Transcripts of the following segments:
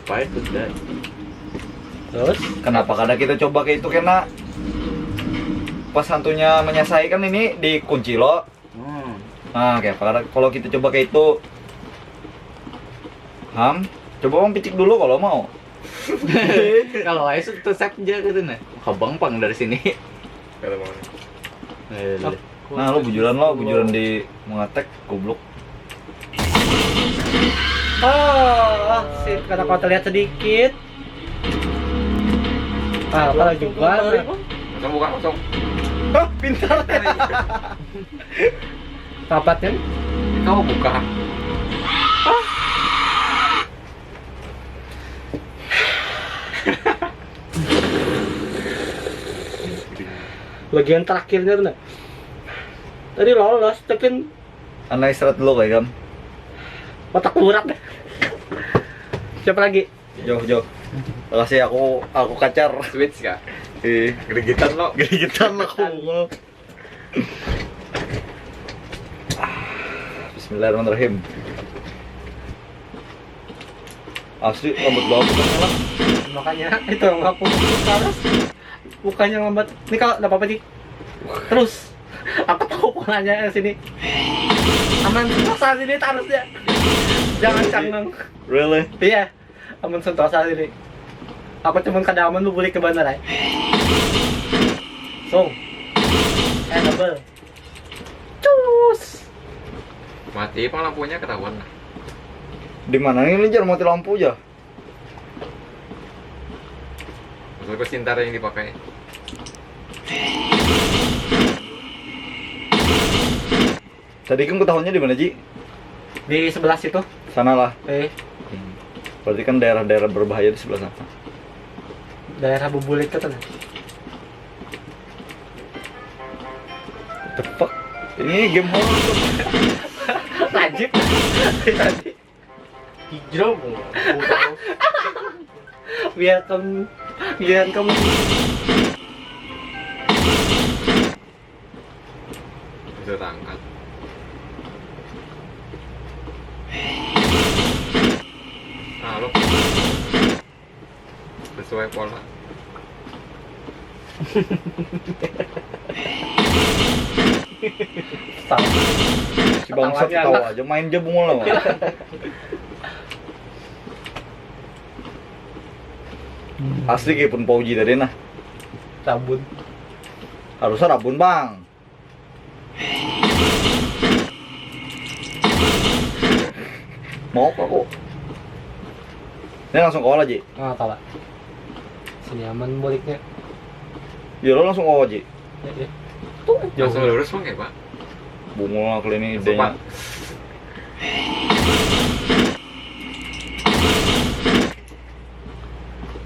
Apa itu dah? Terus Kenapa kadang kita coba kayak itu karena pas hantunya menyasai kan ini dikunci loh. Nah, kayak kalau kita coba kayak itu, coba om picik dulu kalau mau. Kalau aja tuh save aja gitu nih. Kebampang dari sini. Kalau mau. Nah, lo bujuran di mengatek goblok. oh, sip kata kau terlihat sedikit. Kalau juga Langsung buka langsung. Hah, pintar. rapat kan? Kau buka. Bagian terakhirnya tuh. Tadi lolos, tapi Anda istirahat dulu kayak Gam. otak urat deh. Siapa lagi? Jauh. Makasih aku kacar. Switch kah? Gede-gedean lo. Gede-gedean aku. Bismillahirrahmanirrahim. Asli rambut bawah bukan lah. Makanya itu aku terus bukannya lambat. Ini kalau enggak apa-apa sih. Terus aku tahu polanya sini. Aman sentosa sini harusnya. Jangan canggung. Really? Iya. Aman sentosa sini. Aku cuma kadaman lu boleh ke bandara. So. Double. Cus. Mati pang lampunya ketahuan lah. Di mana ini jar mati lampu aja? Maksudnya sintar yang dipakai. Tadi kan ketahuannya di mana Ji? Di sebelah situ. Sana lah. Berarti kan daerah-daerah berbahaya di sebelah sana. Daerah Bubulik itu kan. What the fuck? Ini game horror tuh. Lanjut. Tadi. Hijrah bu. Biar kamu Bisa tangkat. Nah lo sesuai pola. tahu. Si bangsat Ketawanya tahu anak. aja main aja bungul lah. Asli kayak pun pauji tadi nah. Sabun. Harusnya rabun bang. Mau aku. Ini langsung ke awal Ji. Ah, kalah. Sini aman baliknya. Ya lo langsung ke awal Ji. Ya. Langsung lurus bang ya pak. Bungul lah kali ini Langsung, idenya. Pak.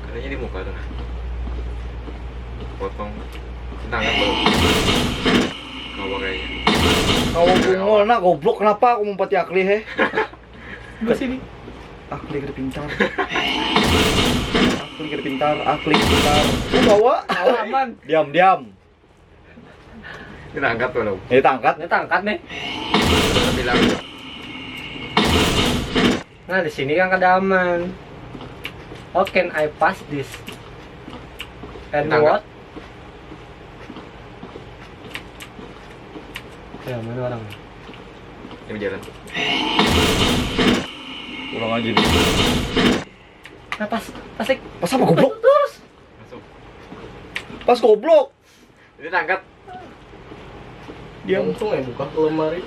Kayaknya di muka tuh nah. Potong tangan belum. Kau kayaknya. Kau bungul nah goblok kenapa aku mumpati akli he? Ke sini. Akli gede pintar. Akli gede pintar. Bawa. Aman. Diam. Kita angkat tuh lo. Ini tangkat. Ini tangkat nih. Udah bilang. Nah, di sini kan kada aman. How can I pass this? And Tangkap. what? Ya, mana orang? Ini berjalan. Ulang aja nih. Nah, pasik. Pas apa goblok? Terus. Langsung. Pas goblok. Ini tangkat. Diam. Langsung ya buka ke lemari.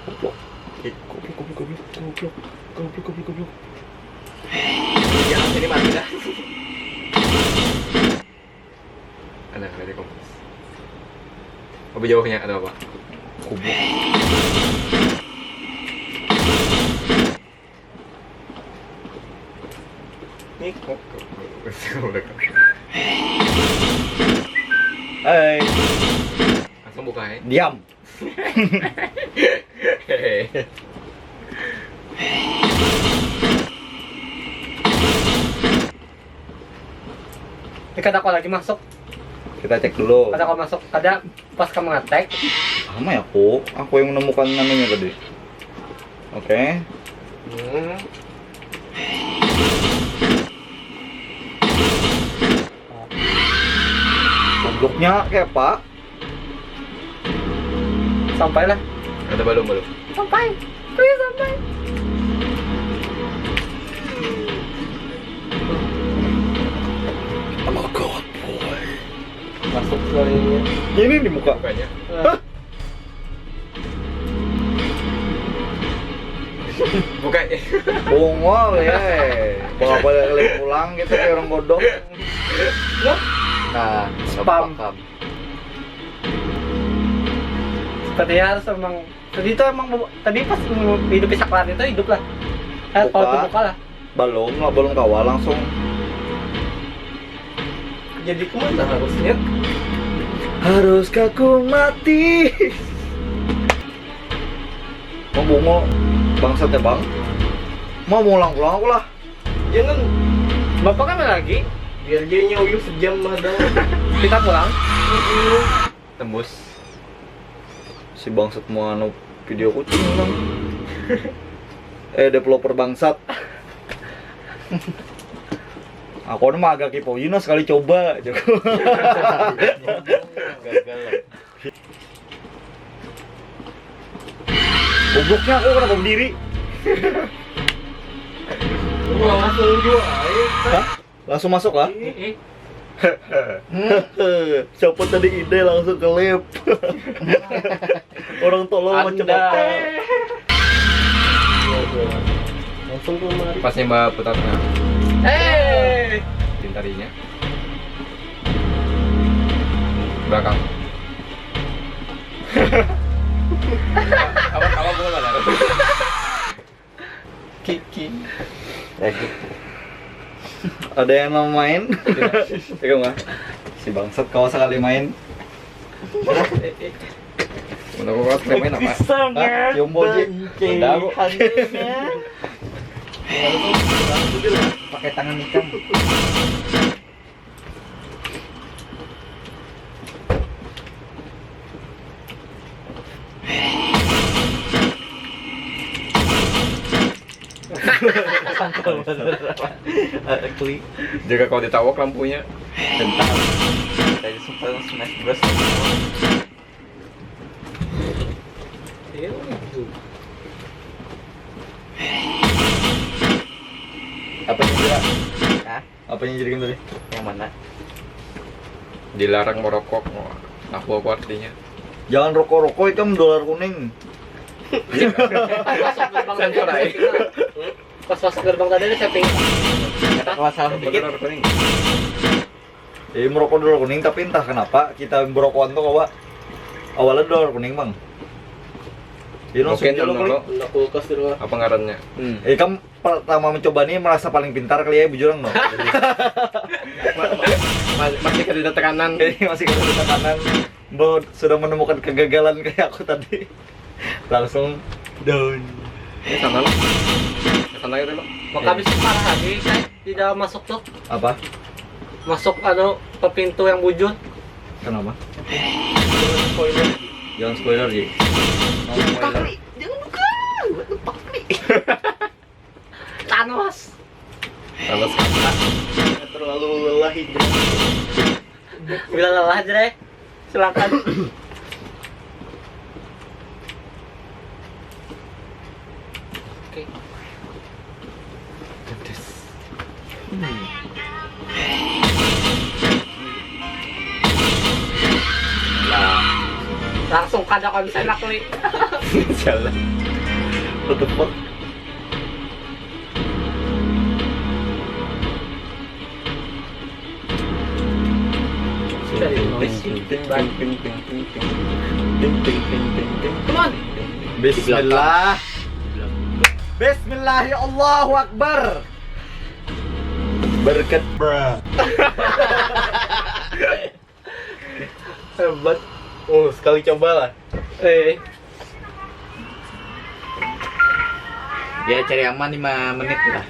Goblok. Goblok. Jangan sini mati dah. Ada di kompas. Lebih jauhnya ada apa? Goblok. Nih, Hai. Langsung buka ya. Diam. ini kata kau lagi masuk. Kita cek dulu. Kata kau masuk. Kada pas kamu ngetek. Sama ya aku yang menemukan namanya tadi. Oke. Gobloknya kayak apa? Sampailah. Ada belum? Sampai. Please sampai. Oh god, boy. Masuk sekali. Ini di muka. Mukanya. Bukanya. Bongol ya. Bawa balik pulang gitu kayak orang bodoh. Nah, Spam. paham. Sepertinya harus emang tadi pas hidup saklar itu hidup lah. Buka. Kalau itu buka lah. Balong kawal langsung. Jadi kemana harusnya? Haruskah ku mati? Mau bungo bangsat ya bang? Mau pulang aku lah. Jangan. Bapak kan lagi. Biar dia nyoyok sejam madang. Kita pulang. Tembus. Si bangsat mau anu video kucing bang. Developer bangsat. Aku mah agak kipoin sekali coba. Gagal. Gobloknya aku kenapa berdiri? Langsung juga. Hah? Langsung masuk lah? Eh. Siapa tadi ide langsung ke lab. Orang tolong macam Anda. apa? Langsung ke mari. Pas nembak putarnya. Pintarinya. Belakang. Awal gue mana? Kiki. Lagi. Ada yang mau main? Pegang nggak? Si bangsat kau sekali main. Menurut gue main apa? Hah? Jumbo Ji. Udah aku. Pakai tangan hitam. Klik. Jaga kalau ditawak lampunya. Bentar. Tadi sempat smash bros. Apa yang jadi? Hah? Apa yang jadi tadi? Yang mana? Dilarang merokok. Aku artinya. Jangan rokok-rokok itu dolar kuning. Sensor aja. Pas masuk gerbang tadi ada setting. Kalau salah dikit. Bener kuning. Merokok dolar kuning tapi entah kenapa kita berokokan tuh kawa awalnya dolar kuning bang. Jadi langsung Mungkin aja lo kali. lo Enggak kulkas di luar. apa ngarannya? Kan pertama mencoba nih merasa paling pintar kali ya bujurang no. Masih ada tekanan. Jadi masih ada tekanan. Bahwa sudah menemukan kegagalan kayak aku tadi. Langsung down. Ini sana lo. Sana gitu lo. Maka habis parah lagi saya tidak masuk tuh. Apa? Masuk ke pintu yang bujur. Kenapa? Spoiler. Jangan spoiler Ji. No spoiler. Jangan buka. Thanos. Kalau sekarang Terlalu lelah hidup. Bila lelah Jre, silakan. Oke. Langsung kada konsen aku nih. Jalan. What the fuck? Sudah di noise. Come on. Bismillah. Bismillah ya Allahu Akbar. Berkat bra. Hebat. Oh, sekali coba lah. Ya cari aman 5 menit lah.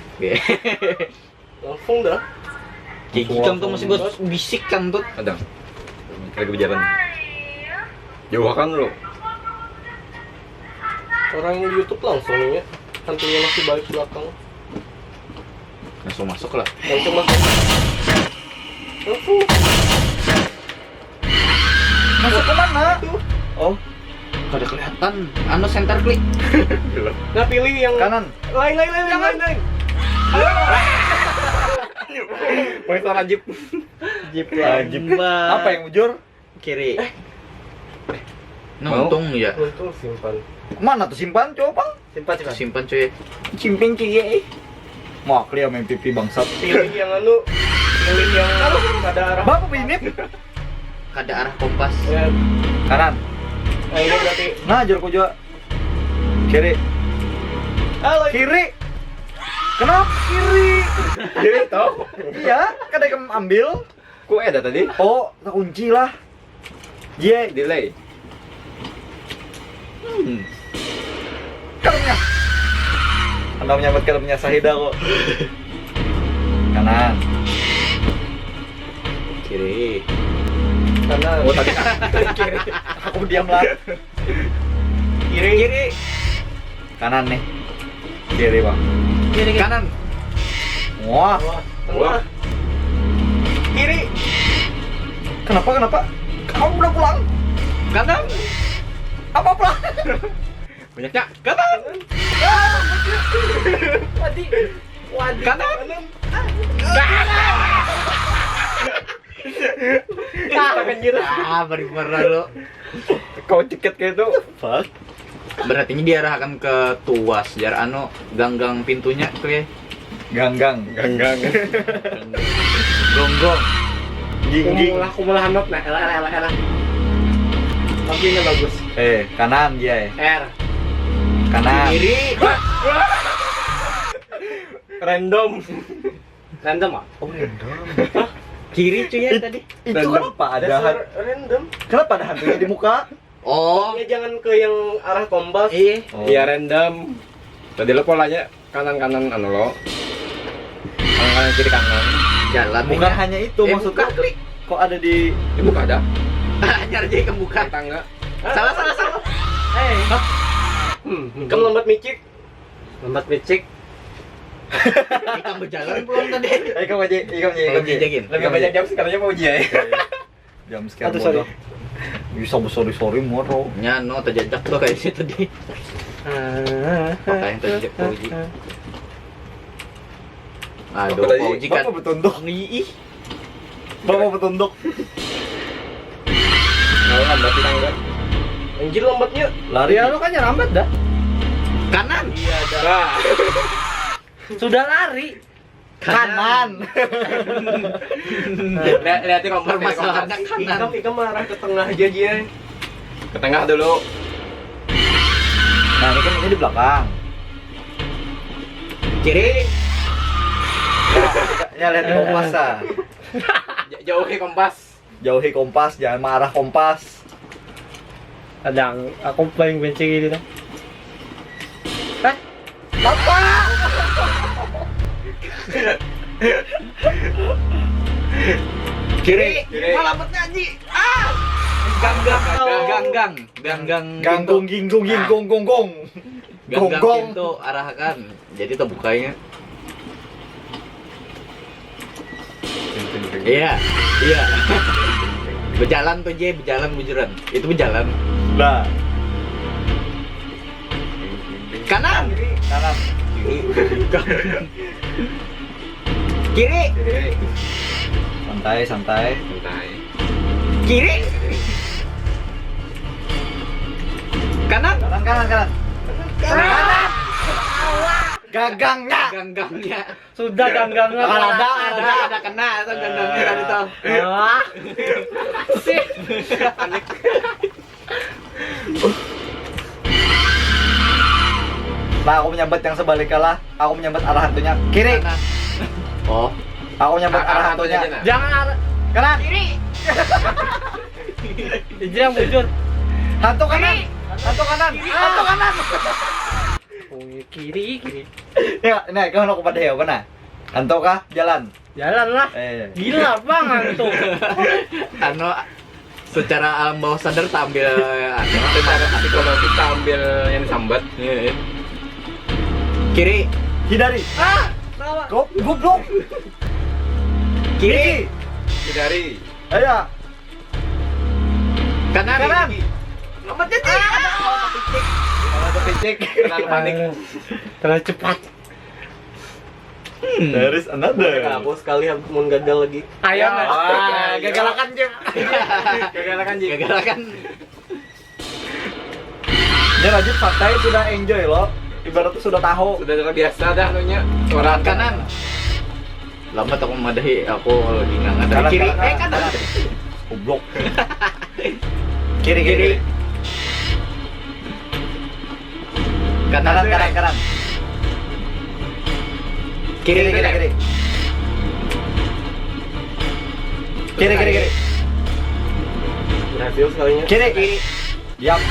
Langsung dah. Kayak gitu kan tuh masih gue bisik kan tuh. ada. Lagi berjalan. Jauh kan lo. Orang yang di YouTube langsung nih ya. Hantunya masih balik belakang. Langsung masuk lah. Langsung masuk. Langsung. Masuk ke mana? Oh, Kada kelihatan. Anu center klik. Nggak pilih yang kanan. lain. Mau suara jeep. Jeep Jeep. Apa yang bujur? kiri? Nah, untung ya. Untung simpan. Mana tuh simpan? Coba. Simpan. Simpan cuy. Simping cie. Mau klia main pipi bangsat. Pilih yang anu. Pilih yang ada arah. Bapak pinip. Kada arah kompas. Ya, Kanan. nah ini berarti. Nah, jor ko juga. Kiri. Halo. Kiri. Kenapa kiri? Kiri toh. Iya, kan ada yang ambil. Kok ada tadi? Oh, tak kunci lah. Ye, Delay. karunya. Anda menyambut karunya Sahida kok. Kanan. Kiri. Kanan. Oh, tadi kiri. Aku diam lah. Kiri. Kanan nih. Kiri, Bang. Kiri kanan. Wah, Tengah. Kiri. kenapa? Kamu udah pulang? Kanan. Apa pulang? Banyaknya kanan. Wadi. Kanan. Beri pernah lo. Kau tiket kayak itu. Fuck. Berarti ini diarahkan ke tuas, jar anu ganggang pintunya kue. Ganggang. Gonggong. Ging. Aku malah not nah. Elah. Tapi ini bagus. Kanan dia. R. Kanan. Kiri. Random ah? Oh, random. Kiri cuy ya tadi. Itu kenapa ada Random. Kenapa ada hantunya di muka? Oh. Ya jangan ke yang arah kompas. Iya. Oh. Iya random. Tadi lo polanya kanan anu lo. Kanan kiri kanan. Jalan Bukan hanya itu maksudnya. buka, klik. Kok ada di Ini buka ada. Ajar jadi kebuka. Tangga. Salah. Kamu lambat micik. Kita berjalan belum tadi. Ikam aja. Jagin. Lebih banyak jam sekarangnya mau uji ya. Jam sekian Aduh, sorry. bodoh. Bisa sorry moro. Nyano terjajak tuh kayak situ tadi. Pakai yang terjajak Pauji. Aduh, Apa tadi? Pauji kan. Bapak bertunduk. Ih. Bapak bertunduk. Kalau lambat di tangga. Anjir lambatnya. Lari. Ya lu kan lambat dah. Kanan. Iya dah. Sudah lari. Kanan. Lihatin kompas. Permasalahannya kanan. Ikam arah ke tengah aja dia. Ke tengah dulu. Nah, ini kan ini di belakang. Kiri. Ya lihat kompas ah. Jauhi kompas. Jauhi kompas, jangan marah kompas. Kadang aku paling benci gitu dah. Bapak. Kiri. Kiri. Malah nyanyi. Ah. Ganggang. Ganggung ginggung. Ganggang Gonggong. pintu arahkan. Jadi terbukanya. Iya. Berjalan tuh bujuran. Itu berjalan. Nah, Kanan. kanan. Kiri. Santai. Santai. Kiri. Kanan. Kanan. Gagangnya. Ganggangnya. Sudah ganggangnya. Ada kena atau ganggangnya tadi tuh. Ah. Sih. Nah, aku menyambat yang sebaliknya lah. Aku menyambat arah hantunya. Kiri. Kanan. Oh. Aku menyambat arah hantunya. Jangan arah Kanan. Kiri. Ini yang bujur. Hantu kanan. Hantu kanan. Oh, kiri. Ya, nah, kau nak pada ya, mana? Hantu kah? Jalan. Jalan lah. Gila bang antum. Anu secara alam bawah sadar tampil Secara psikologi kita ambil yang disambat. kiri. Hindari. Goblok. Kiri. Hindari. Ayo. Kanan. Kanan. Lompat jadi. Kalau kepicik, terlalu panik. Terlalu cepat. There is another. Aku sekali mau gagal lagi. Ayo, Wah, gagalakan Jep. Gagalakan Ji. Gagalakan. Ya lanjut fakta sudah enjoy loh. Ibaratnya sudah tahu. Sudah terbiasa dah anunya. Suara kanan. Lama aku memadahi, aku lagi nggak ngadari Kanan, kiri. kanan, Kanan. Goblok. Kiri. Kanan. Kanan. Kiri. Kiri. Berhasil sekalinya. Kiri. Diam.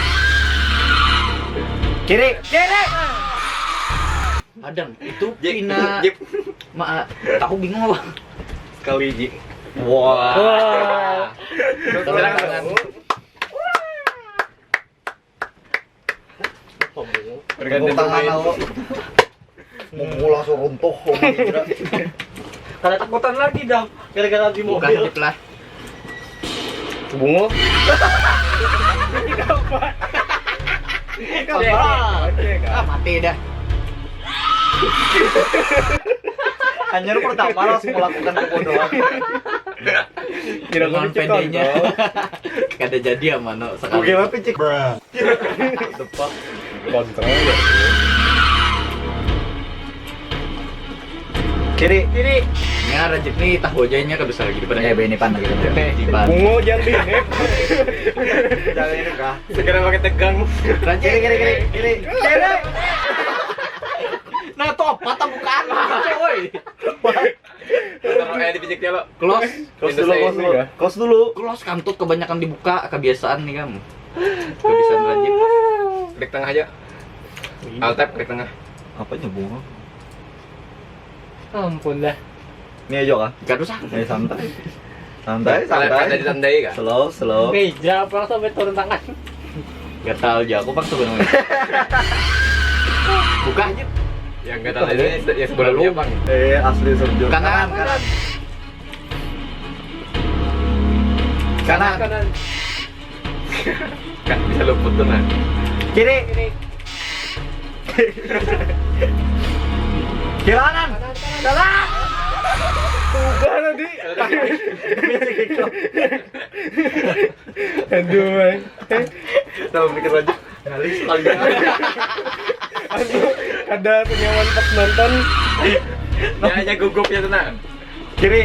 Kiri. Adam, itu Jip, pina. Jip. Aku bingung apa. Sekali Ji. Wah. Sebelah kanan. Berganti Tepuk tangan pemain. lo. Mau langsung runtuh. Kalau takutan lagi dah, gara-gara di Bukan mobil. Jip lah. Bungo. Mati dah. Hanya pertama langsung melakukan kebodohan. Kira Dengan pendeknya. Kada jadi sama no sekali. Oke, apa cek? Depak. Kontrol ya. Kiri. Ya Rajib nih tahu aja kada besar lagi daripada Ini pan gitu. di ban. Bungo jangan dinep. Jangan ini kah? Segera pakai tegang. Rajib. Kiri. Nah tuh patah bukan. Woi. Taruh dipijik dia lo. Close. Close dulu. Close kantut kebanyakan dibuka, kebiasaan nih kamu. Kebiasaan Rajib. Klik tengah aja. Alt tab klik tengah. Apanya bunga? Ampun dah. Ini aja kah? Gak usah. Santai. Ada ditandai kah? Slow. Meja apa sampai turun tangan. Gak tahu aja aku pak sebenarnya. Buka aja. Yang enggak tahu ini yang sebelumnya Bang. Asli sejujur. Kanan. Kan bisa luput tuh nah. Kiri. Kanan. Tugas tadi. Aduh, Bang. Tahu mikir lagi. Kali sekali. Ada penyaman pas nonton. Ya gugupnya tuh nah. Kiri.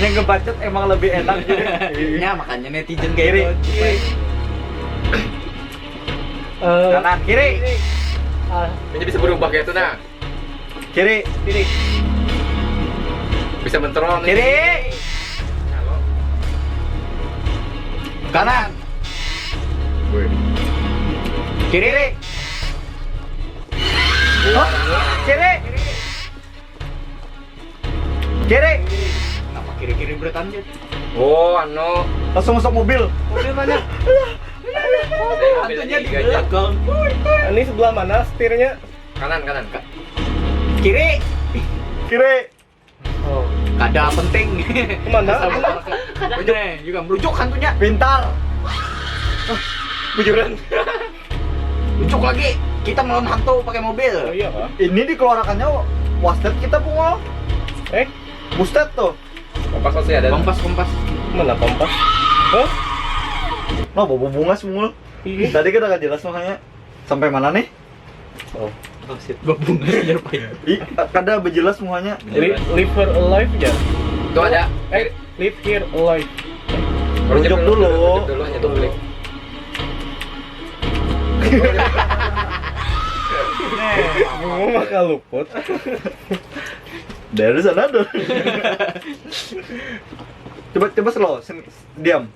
Yang ngebacet emang lebih enak. Ya makanya netizen Kiri. kayak gitu. Kanan. Kiri. Ini bisa berubah kayak tuh nah. Kiri. Bisa menterol nih. Kiri. Halo. Kanan. Woi. Kiri. Oh, kiri. Kenapa kiri beretan aja? Oh, anu. Langsung masuk mobil. Mobil mana? Mobilnya Hantunya di tiga aja. belakang. Ini sebelah mana setirnya? Kanan. Kiri. Oh. Kada penting. Kemana? Merujuk juga merujuk hantunya. Pintar. Bujuran. Merujuk lagi. Kita melawan hantu pakai mobil. Oh iya kah? Ini dikeluarkannya wasted kita bunga. Busted tuh. Kompas masih ada. Kompas. Mana kompas? Hah? Nah, bawa bunga semua. Tadi kita gak jelas makanya. Sampai mana nih? Oh. Gabungan aja paling. Kada berjelas semuanya. Live her alive ya? Tuh ada. Live here alive. Rujuk dulu. Rujuk dulu hanya dua klik. Bungo maka luput. Dari sana tuh. Coba slow, diam.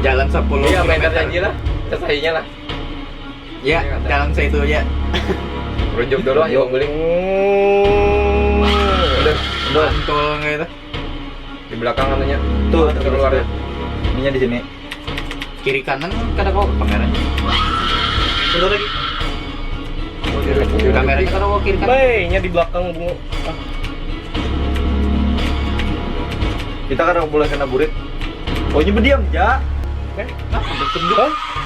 Jalan 10 Iya, main kilometer. janji lah. Selesainya lah. Ya, jalan saya itu ya. Rujuk dulu hanya guling. Udah. Mantul gitu. Di belakang anunya. Tuh, keluar ya. Ininya di sini. Kiri kanan kada kau kameranya. Udah lagi. Kameranya kada kau kiri kanan. Baiknya di belakang bungo. Kita kan boleh kena burit. Oh, ini berdiam, ja. Nah, ada tunjuk.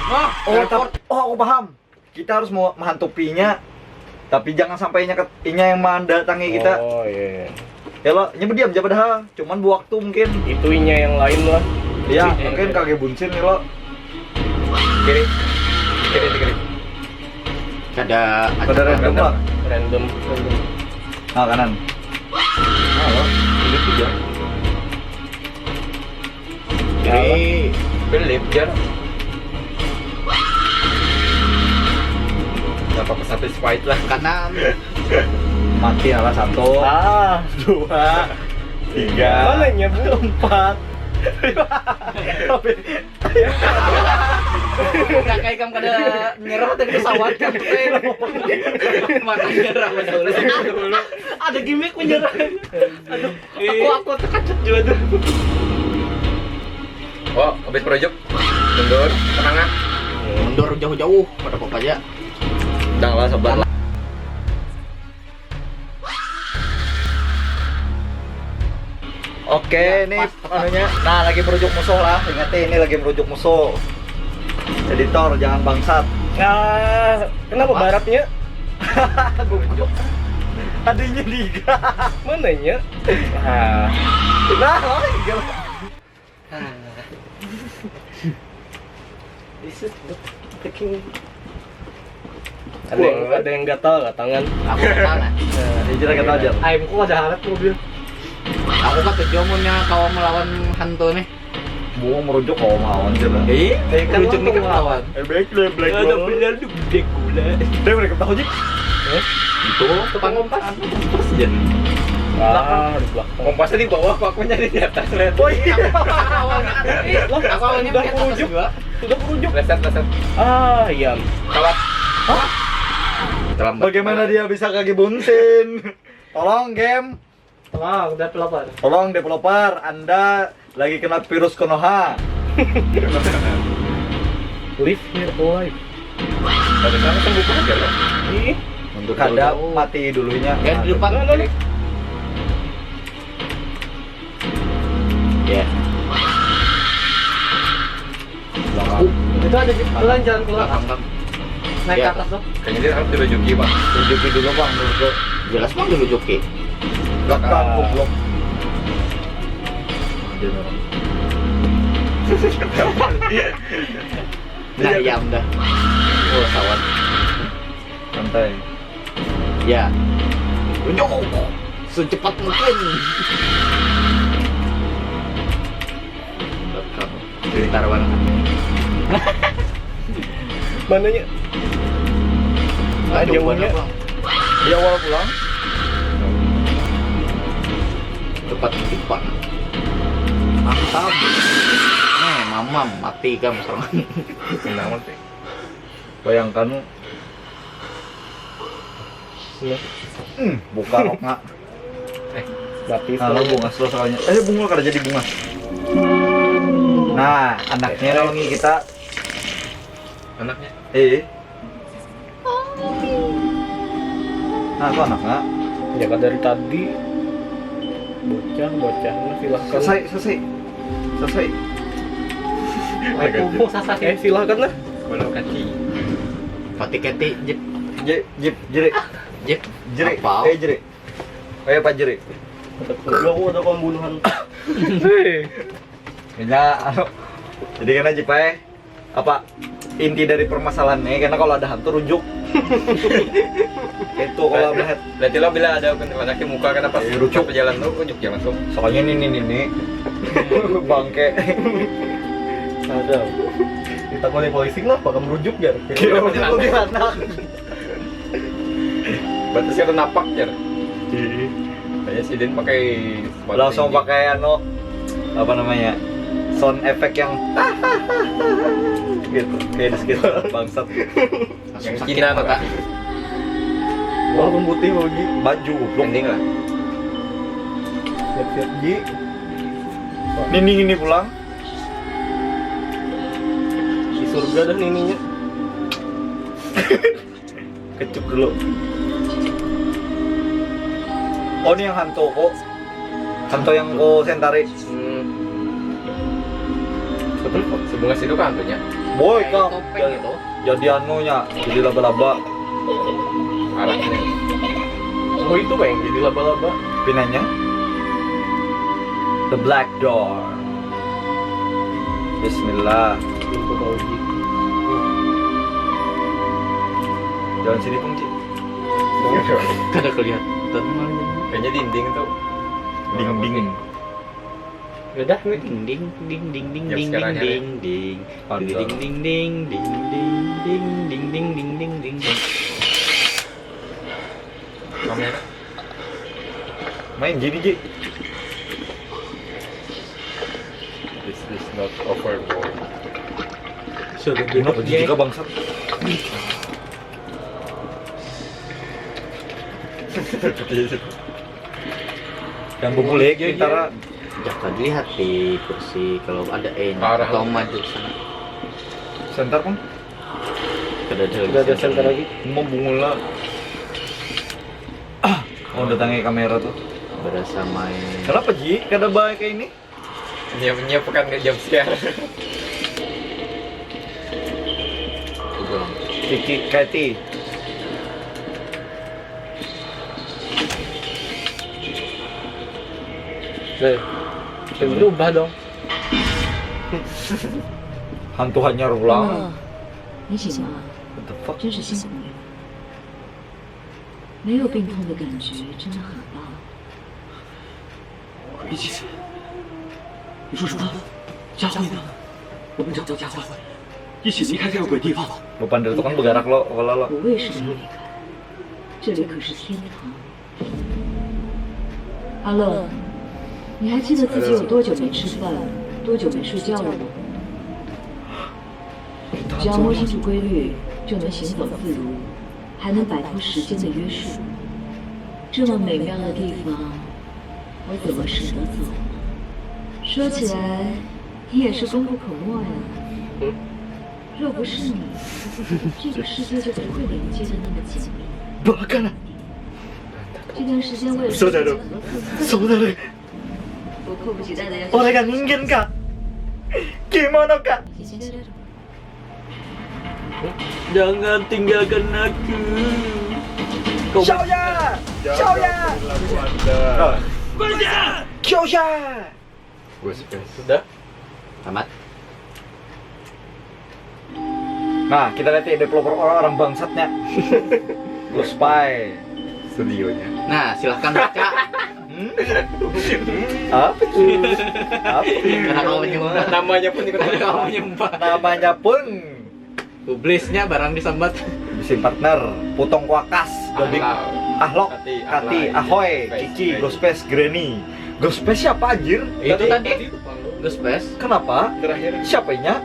Wah, Aku paham. Kita harus mau menghantupinya, tapi jangan sampai inya yang mendatangi kita. Oh iya. Ya lo, berdiam aja padahal, cuman waktu mungkin. Itunya yang lain lah. Ya, mungkin kage bunsin nih lo. Kiri. Kiri. ada Random lah. Random. Nah, kanan. Nah, lo, ini juga. kiri. Philip jar. Gak apa-apa satisfied lah. Kanan. Mati ala 1, 2, 3. Mana nyebut 4. Udah kayak kamu kada nyerah dari pesawat kan. Makanya nyerah dulu. Ada gimmick menyerah. Aduh, aku terkejut juga tuh. Oh, habis project. Mundur, tengah. Mundur jauh-jauh pada pokok aja. Janganlah sabar. Oke, ini anunya. Nah, lagi merujuk musuh lah. Ingatin, ini lagi merujuk musuh. Editor, jangan bangsat. Ah, kenapa baratnya? Adanya Liga. Mananya? Ah, Nah, Liga. this is the king. Ada yang gatal nggak tangan? Aku kenal nah. Ini kita kata aja. Ayamku ada harap mobil. Aku kan tujuannya kau melawan hantu nih. Mau merujuk kau mau anjir. Kan lucu nih kan melawan. Black benar tuh gede gula. Dia mereka tahu sih. Itu tukang kompas. Kompas aja. Ah, di belakang. Kompasnya di bawah, kok aku nyari di atas. Oh iya. Aku awalnya Udah pakai atas merujuk. juga. Sudah merujuk. Reset. Ah, iya. Kalah. Terlambat. Bagaimana dia bisa kaki bunsin? Tolong game. Tolong, udah pelopor. Tolong developer, Anda lagi kena virus Konoha. Live here alive. Dari sana sembuh aja loh. Ih, Mundur Kada jauh-jauh. mati dulunya. Ya di depan. Ya. Itu ada jalan keluar. Belakang kan. Naik ke Ya. atas tuh. Kayaknya dia harus dirujuki, Bang. Tunjukin dulu bang, dulu. Jelas bang dulu joki. Belakang, goblok. Nah ya udah. Oh sawat. Santai. Ya. Unjuk. Secepat mungkin. Belakang. Cerita warna. mananya? Aduh, Jauhnya. bang. Di awal pulang. Cepat menghipan. Mantap. Mamam mati kan serangan. Kenapa sih? Bayangkan, Iya. buka roknya. Mati. Nah, bunga soalnya. Bunga kada jadi bunga. Nah, anaknya lagi kita. Anaknya? Nah, itu anaknya. Jaga dari tadi. Bocah, silahkan. Selesai. Mau sasakin. Silahkan lah. Kalau kaki. Pati keti jep Jerik. jep. Apa? Jerik. Pak Jerik. Gua ada pembunuhan. Kayaknya jadi karena Jipai apa inti dari permasalahannya karena kalau ada hantu rujuk. Itu kalau melihat Berarti lo bila ada kuntilanak di muka kenapa? Rujuk. Jalan lo rujuk ya langsung. soalnya ini bangke. Ada. Kita kalau polisi kenapa kamu merujuk ya? Kira kuntilanak. Berarti sih ada napak ya. Kayaknya si Din pakai sepatu Langsung tinggi. pakai apa namanya? Sound effect yang gitu kayak di sekitar bangsat. yang Sakit Cina mata. Wah, putih lagi. Baju goblok. ending lah. Lihat Ji. Ini pulang. Di surga dah nininya. Kecup dulu. Oh, ini yang hantu kok. Hantu yang kau sentari. Sebungas itu kan hantunya. Boy Kayak kak, topeng gitu. jadi anunya, jadi laba-laba. Arahnya. Oh itu Bang, jadi laba-laba. Pinanya. The Black Door. Bismillah. Pintu Bauji. Jalan sini pun Ci. Kada kelihatan. Kayaknya dinding tuh. Ding-ding. Udah nih. Ding ding ding ding ding Jam ding sekarang ding ding Ada. ding ding ding ding ding ding ding ding ding ding ding. Kamera. Main gini Ji. This is not overboard. Sudah Kenapa Ji juga bangsat? Yang bubule Gintara. Jangan lihat di kursi kalau ada Parah. atau maju sana. Sentar pun. Kada ada Udah ada center lagi. Mau bungula. Mau datangi kamera tuh. Berasa main. Kenapa Ji? Kada baik kayak ini? Menyiapkan ke jam scare. Ulang. Kiki Katy. Nih. Berubah dong. Hantu hanya ulang. 哦，你喜欢吗？ What the fuck? 真是辛苦你了。没有病痛的感觉真的很棒。一起去。你说什么？佳慧呢？我们找到佳慧，一起离开这个鬼地方。 Beban dari tukang bergerak lo, kalau lo. 我为什么要离开？这里可是天堂。阿乐，你还记得自己有多久没吃饭，多久没睡觉了吗？只要摸清楚规律，就能行走自如，还能摆脱时间的约束。这么美妙的地方，我怎么舍得走？说起来，你也是功不可没呀。若不是你，这个世界就不会连接的那么紧密。 Bahkan 这段时间为了 Saudara, saudara, 我迫不及待的要 orang yang ingin kak. Gimana kak? Jangan tinggalkan aku. Xiaoya, Xiaoya, Xiaoya. Sudah. Tamat. Nah, kita lihat ya developer orang-orang bangsatnya. Lu spy. Studionya. Nah, silahkan baca. Apa tuh? Apa tuh? Karena kau menyembah. Namanya pun ikut Karena kau menyembah. Namanya pun Publisnya barang disambat. bisi partner, Putong Kwakas, Gobik, Ahlok, Kati, Ahoy, Kiki, Ghostface, Granny. Ghostface siapa anjir? Itu tadi Ghostface. Kenapa? Terakhir. Siapanya?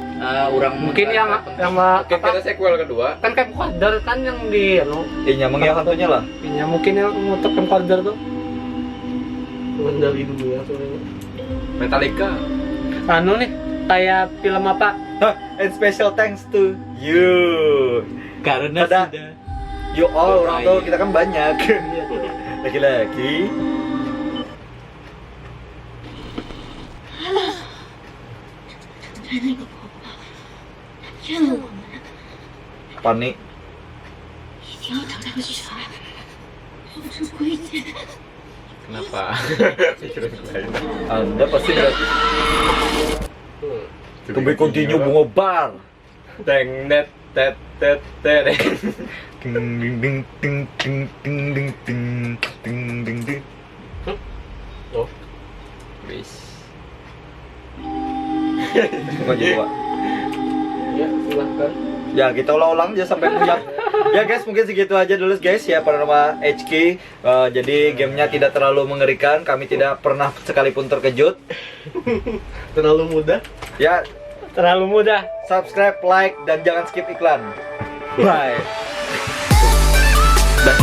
Orang Mungkin yang Mungkin kita sequel kedua. kan camcorder kan yang di Nyamang yang hantunya lah. ya mungkin yang ngutuk camcorder tuh. Dari dunia soalnya. Metallica. Anu nih, kayak film apa? Hah, and special thanks to you. karena Ada. sudah You all, orang tuh kita kan banyak. Laki-laki. Panik. 一定要找到个去法，做出规矩。 Kenapa? Pikiran lain. Anda pasti berat. To be continue bunga bar. Teng net tet tet tet. Ding ding ding ding ding ding ding ding ding ding ding. Wis. Bukan juga. Ya, silahkan. Ya kita ulang-ulang aja sampai punya. Ya guys, mungkin segitu aja dulu guys ya Panorama HK. Jadi gamenya tidak terlalu mengerikan, kami tidak pernah sekalipun terkejut. Terlalu mudah. Ya, Terlalu mudah. subscribe, like, dan jangan skip iklan. Bye. Udah,